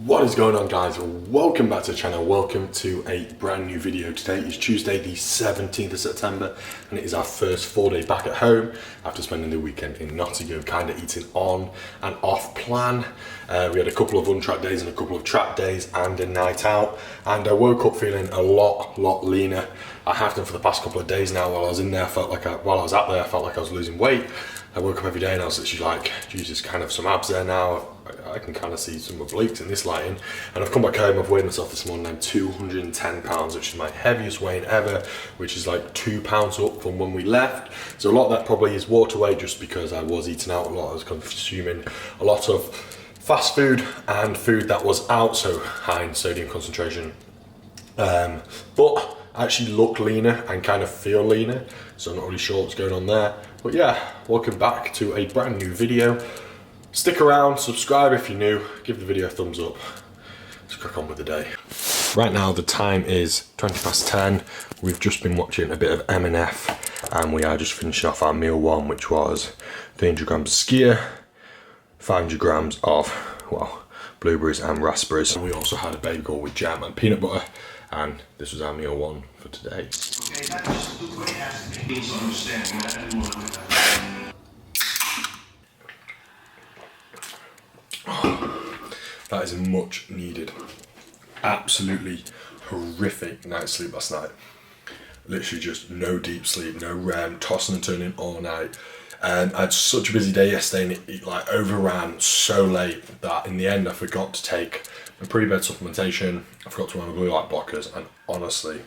What is going on, guys? Welcome back to the channel. Welcome to a brand new video. Today is Tuesday the 17th of September and it is our first 4-day back at home after spending the weekend in Nottingham, kind of eating on and off plan. We had a couple of untracked days and a couple of track days and a night out, and I woke up feeling a lot leaner. I have done for the past couple of days now. While I was in there, I felt like I was losing weight. I woke up every day and I was literally like, Jesus, kind of some abs there now. I can kind of see some obliques in this lighting. And I've come back home, I've weighed myself this morning. I'm 210 pounds, which is my heaviest weight ever, which is like 2 pounds up from when we left. So a lot of that probably is water weight, just because I was eating out a lot. I was consuming a lot of fast food and food that was out, so high in sodium concentration. But I actually look leaner and kind of feel leaner, so I'm not really sure what's going on there. But yeah, welcome back to a brand new video. Stick around, subscribe if you're new, give the video a thumbs up. Let's crack on with the day. Right now the time is 10:20. We've just been watching a bit of M&F and we are just finishing off our meal one, which was 300 grams of skyr, 500 grams of, well, blueberries and raspberries. And we also had a bagel with jam and peanut butter, and this was our meal one for today. That is much needed. Absolutely horrific night's sleep last night. Literally just no deep sleep, no REM, tossing and turning all night. And I had such a busy day yesterday, and it like overran so late that in the end I forgot to take my pre-bed supplementation. I forgot to wear my blue light blockers, and honestly,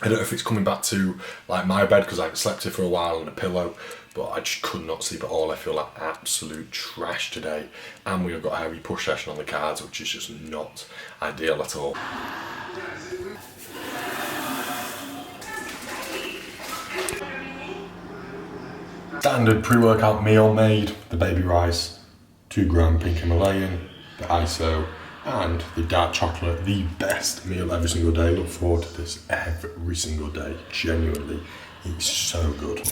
I don't know if it's coming back to like my bed because I haven't slept here for a while on a pillow, but I just could not sleep at all. I feel like absolute trash today, and we've got a heavy push session on the cards, which is just not ideal at all. Standard pre-workout meal made: the baby rice, 2 gram pink Himalayan, the ISO, and the dark chocolate. The best meal every single day. Look forward to this every single day. Genuinely, it's so good.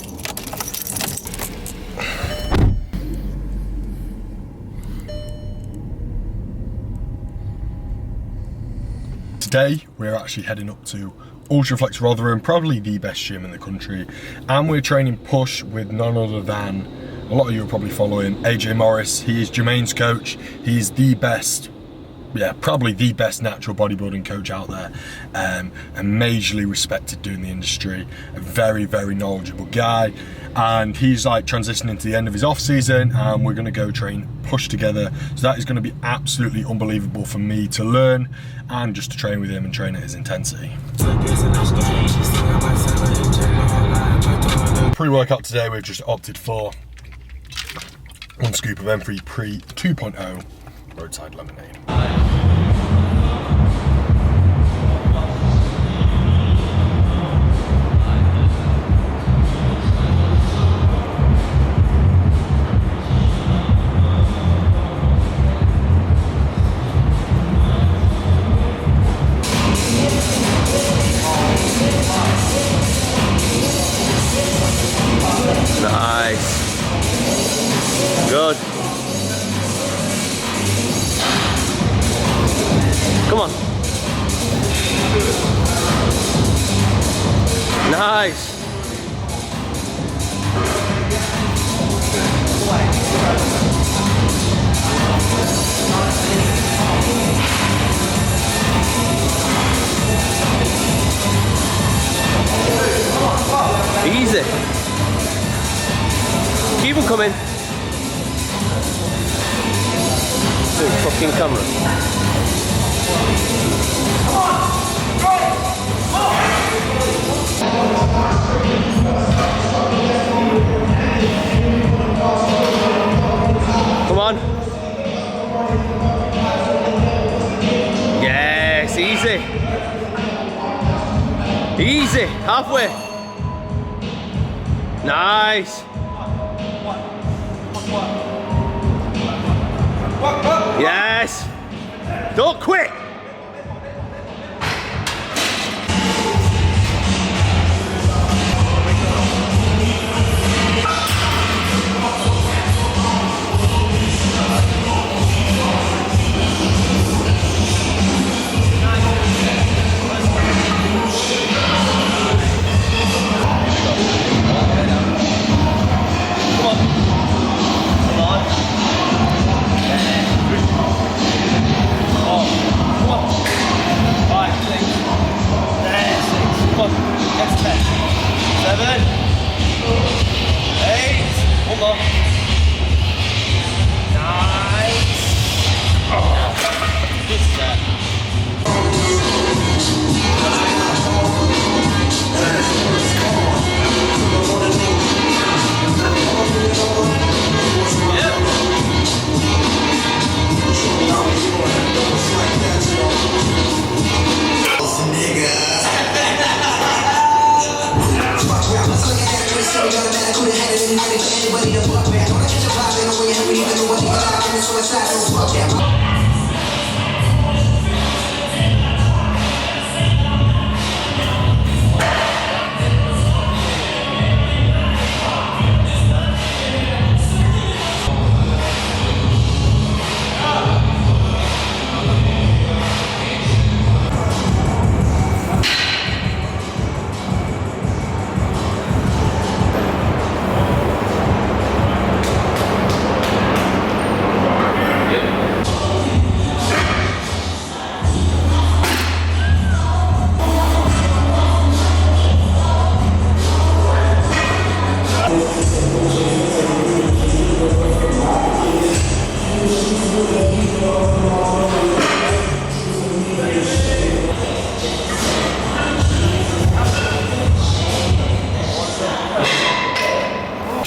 Today we're actually heading up to Ultraflex Rotherham, probably the best gym in the country, and we're training push with none other than, a lot of you are probably following, AJ Morris. He is Jermaine's coach. He's the best, yeah, probably the best natural bodybuilding coach out there, and majorly respected doing the industry. A very knowledgeable guy, and he's like transitioning to the end of his off season, and we're going to go train push together. So that is going to be absolutely unbelievable for me to learn and just to train with him and train at his intensity. Pre-workout today, we've just opted for 1 scoop of M3 Pre 2.0 roadside lemonade. Nice. Good. Come on. Nice. Easy. Keep them coming. Oh, fucking camera. Come on. Yes, easy. Easy, halfway. Nice. Yes. Don't quit.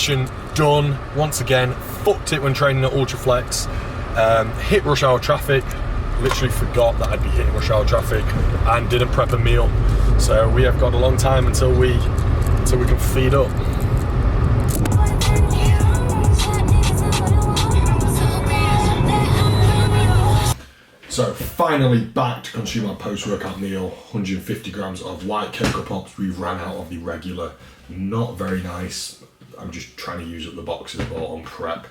session done. Once again, fucked it when training at Ultraflex. Hit rush hour traffic. Literally forgot that I'd be hitting rush hour traffic and didn't prep a meal. So we have got a long time until we can feed up. So finally back to consume our post-workout meal. 150 grams of white Cocoa Pops. We've ran out of the regular, not very nice. I'm just trying to use up the boxes I bought on prep.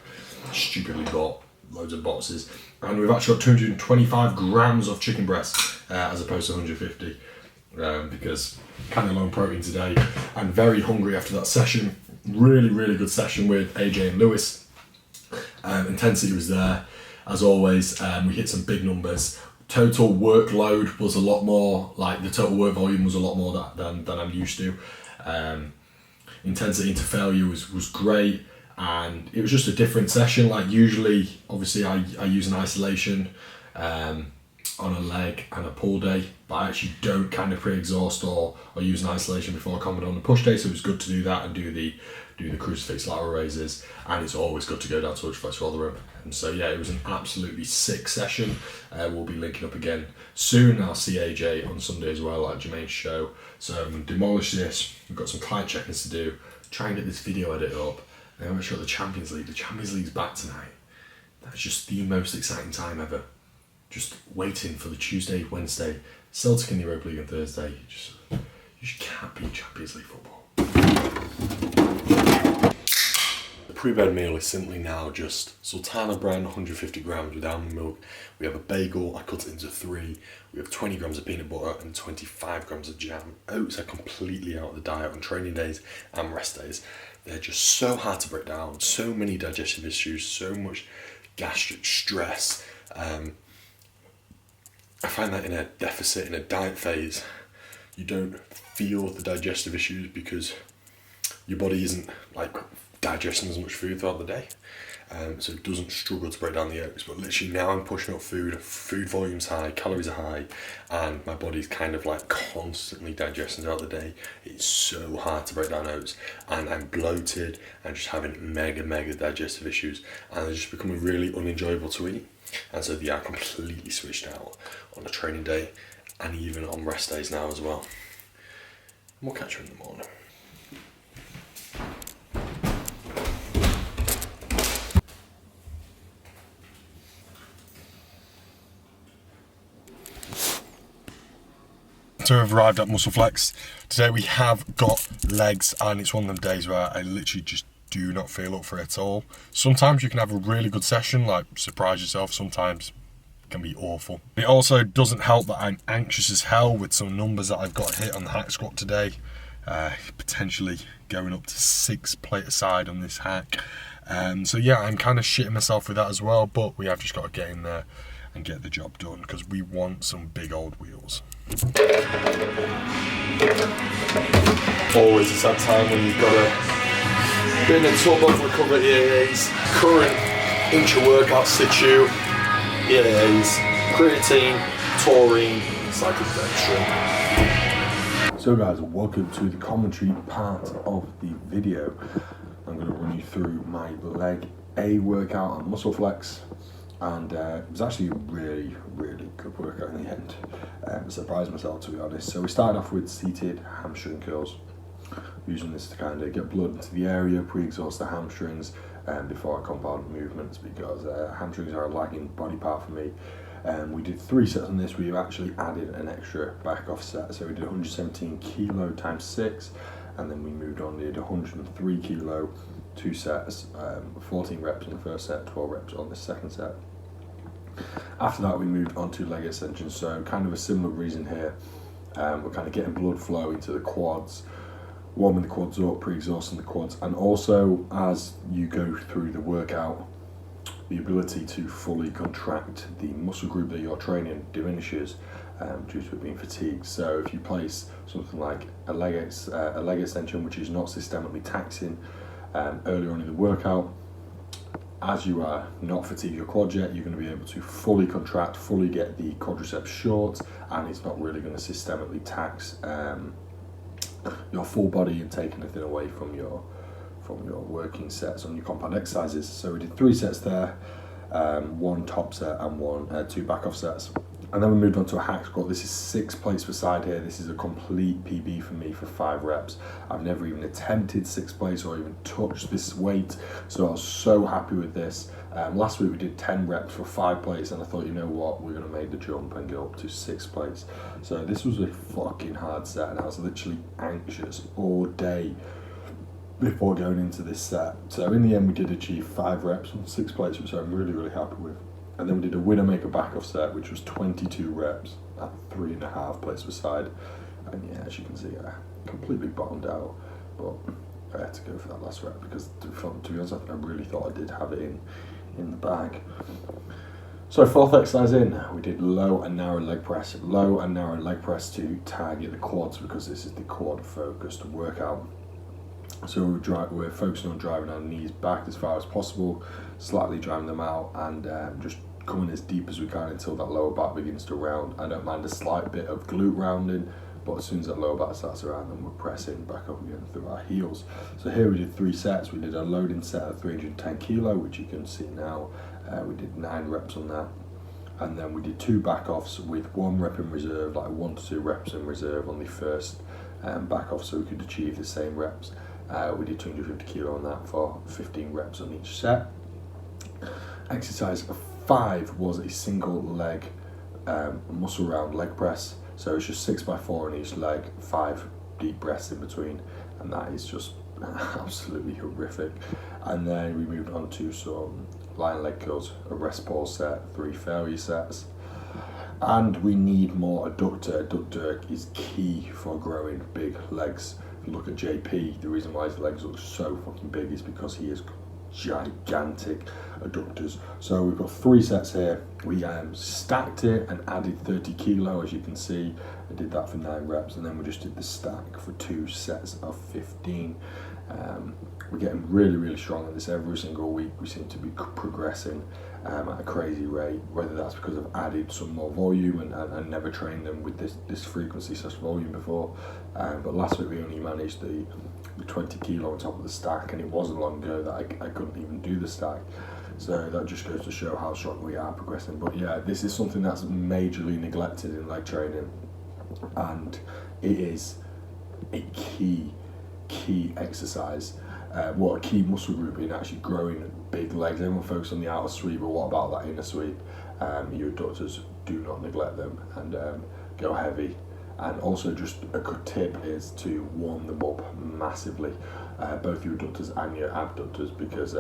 Stupidly bought loads of boxes. And we've actually got 225 grams of chicken breast as opposed to 150 because kind of low in protein today. I'm very hungry after that session. Really, really good session with AJ and Lewis. Intensity was there. As always, we hit some big numbers. Total workload was a lot more, like the total work volume was a lot more than I'm used to. Intensity into failure was great, and it was just a different session. Like usually, obviously I use an isolation on a leg and a pull day, but I actually don't kind of pre-exhaust or use an isolation before I come on the push day, so it was good to do that and do the crucifix lateral raises, and it's always good to go down to Ultraflex Rotherham. And so yeah, it was an absolutely sick session. We'll be linking up again soon. I'll see AJ on Sunday as well at Jermaine's show. So I'm going to demolish this. We've got some client check-ins to do, try and get this video edit up, and I'm going to show the Champions League. The Champions League's back tonight. That's just the most exciting time ever. Just waiting for the Tuesday, Wednesday, Celtic in the Europa League on Thursday. You just can't beat Champions League football. The pre-bed meal is simply now just sultana bran, 150 grams with almond milk. We have a bagel, I cut it into 3. We have 20 grams of peanut butter and 25 grams of jam. Oats are completely out of the diet on training days and rest days. They're just so hard to break down. So many digestive issues, so much gastric stress. I find that in a deficit, in a diet phase, you don't feel the digestive issues because your body isn't like digesting as much food throughout the day, so it doesn't struggle to break down the oats. But literally now I'm pushing up food volume's high, calories are high, and my body's kind of like constantly digesting throughout the day. It's so hard to break down oats, and I'm bloated and just having mega digestive issues, and they're just becoming really unenjoyable to eat. And so yeah, I completely switched out on a training day and even on rest days now as well. We'll catch you in the morning. So we've arrived at Muscleflex. Today we have got legs, and it's one of them days where I literally just do not feel up for it at all. Sometimes you can have a really good session, like surprise yourself. Sometimes it can be awful. It also doesn't help that I'm anxious as hell with some numbers that I've got hit on the hack squat today. Potentially going up to 6 plate aside on this hack. So yeah, I'm kind of shitting myself with that as well, but we have just got to get in there and get the job done because we want some big old wheels. Always a sad time when you've got to be in a tub of recovered EAAs, current intra-workout situ, EAAs, creatine, taurine, cyclodextrin. So guys, welcome to the commentary part of the video. I'm going to run you through my leg A workout on Muscleflex, and it was actually a really good workout in the end. I surprised myself, to be honest. So we started off with seated hamstring curls, using this to kind of get blood into the area, pre-exhaust the hamstrings before I compound movements, because hamstrings are a lagging body part for me. We did 3 sets on this. We've actually added an extra back off set, so we did 117 kilo times 6, and then we moved on, did 103 kilo, 2 sets, 14 reps on the first set, 12 reps on the second set. After that we moved on to leg extensions, so kind of a similar reason here. We're kind of getting blood flow into the quads, warming the quads up, pre-exhausting the quads, and also as you go through the workout, the ability to fully contract the muscle group that you're training diminishes due to it being fatigued. So if you place something like a leg extension, which is not systemically taxing earlier on in the workout, as you are not fatigued your quad yet, you're going to be able to fully contract, fully get the quadriceps short, and it's not really going to systemically tax your full body and take anything away from your from your working sets on your compound exercises. So we did 3 sets there, 1 top set and 2 back off sets. And then we moved on to a hack squat. This is 6 plates per side here. This is a complete PB for me for 5 reps. I've never even attempted 6 plates or even touched this weight, so I was so happy with this. Last week we did 10 reps for 5 plates, and I thought, you know what, we're gonna make the jump and go up to 6 plates. So this was a fucking hard set, and I was literally anxious all day before going into this set. So in the end we did achieve 5 reps on 6 plates, which I'm really, really happy with. And then we did a winner make a back off set, which was 22 reps at 3.5 plates per side. And yeah, as you can see, I completely bottomed out, but I had to go for that last rep because to be honest, I really thought I did have it in the bag. So 4th exercise in, we did low and narrow leg press. Low and narrow leg press to target the quads because this is the quad focused workout. So we're focusing on driving our knees back as far as possible, slightly driving them out, and just coming as deep as we can until that lower back begins to round. I don't mind a slight bit of glute rounding, but as soon as that lower back starts around, then we're pressing back up again through our heels. So here we did 3 sets. We did a loading set of 310 kilo, which you can see now. We did 9 reps on that. And then we did 2 back offs with 1 rep in reserve, like 1 to 2 reps in reserve on the first back off, so we could achieve the same reps. We did 250 kilo on that for 15 reps on each set. Exercise 5 was a single leg muscle round leg press. So it's just 6x4 on each leg, 5 deep breaths in between, and that is just absolutely horrific. And then we moved on to some lying leg curls, a rest pause set, 3 failure sets. And we need more adductor. Adductor is key for growing big legs. If you look at JP, the reason why his legs look so fucking big is because he has gigantic adductors. So we've got 3 sets here. We stacked it and added 30 kilo, as you can see. I did that for 9 reps, and then we just did the stack for 2 sets of 15. We're getting really, really strong at this every single week. We seem to be progressing at a crazy rate, whether that's because I've added some more volume and never trained them with this frequency / volume before. But last week we only managed the 20 kilo on top of the stack, and it wasn't long ago that I couldn't even do the stack. So that just goes to show how strong we are progressing. But yeah, this is something that's majorly neglected in leg training, and it is a key exercise. A key muscle group in actually growing big legs. Everyone focuses on the outer sweep, but what about that inner sweep? Your adductors, do not neglect them, and go heavy. And also, just a good tip is to warm them up massively, both your adductors and your abductors, because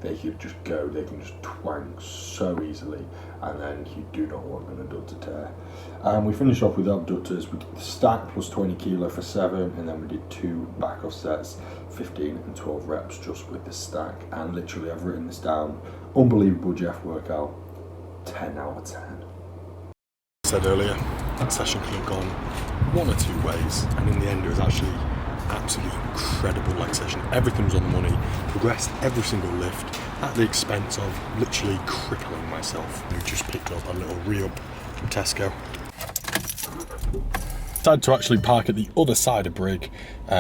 they can just twang so easily, and then you do not want an adductor tear. We finished off with abductors with the stack plus 20 kilo for 7, and then we did 2 back off sets, 15 and 12 reps just with the stack. And literally, I've written this down, unbelievable Jeff workout, 10 out of 10. I said earlier, that session could have gone 1 or 2 ways, and in the end it was actually absolutely incredible leg session. Everything was on the money, progressed every single lift at the expense of literally crippling myself. We just picked up a little re-up from Tesco. Decided to actually park at the other side of Brig,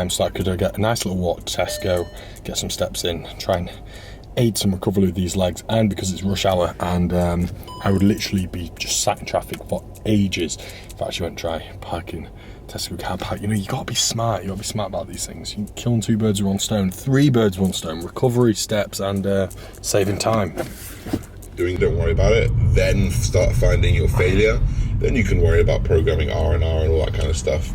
so I could get a nice little walk to Tesco, get some steps in, try and aid some recovery with these legs, and because it's rush hour, and I would literally be just sat in traffic for ages if I actually went try parking Tesco car park. You know, you gotta be smart. You gotta be smart about these things. You can kill 2 birds with 1 stone, 3 birds with 1 stone: recovery, steps, and saving time. Don't worry about it. Then start finding your failure. Then you can worry about programming R&R and all that kind of stuff.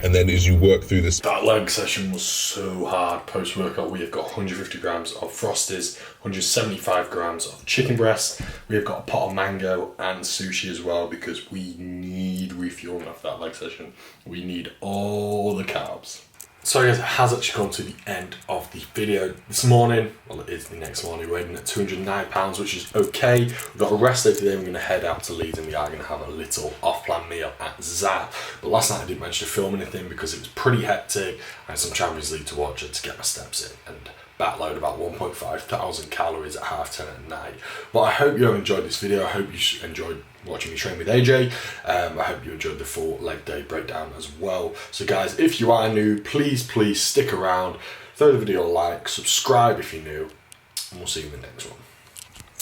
And then as you work through this... That leg session was so hard. Post-workout, we have got 150 grams of Frosties, 175 grams of chicken breast. We have got a pot of mango and sushi as well, because we need refueling after that leg session. We need all the carbs. So guys, it has actually come to the end of the video this morning. Well, it is the next morning. We're in at 209 pounds, which is okay. We've got a rest day today. We're going to head out to Leeds, and we are going to have a little off-plan meal at Zap. But last night I didn't manage to film anything because it was pretty hectic. I had some Champions League to watch to get my steps in, and backload about 1,500 calories at 10:30 at night. But I hope you have enjoyed this video. I hope you enjoyed watching me train with AJ. I hope you enjoyed the full leg day breakdown as well. So guys, if you are new, please stick around. throw the video a like, subscribe if you're new, and we'll see you in the next one.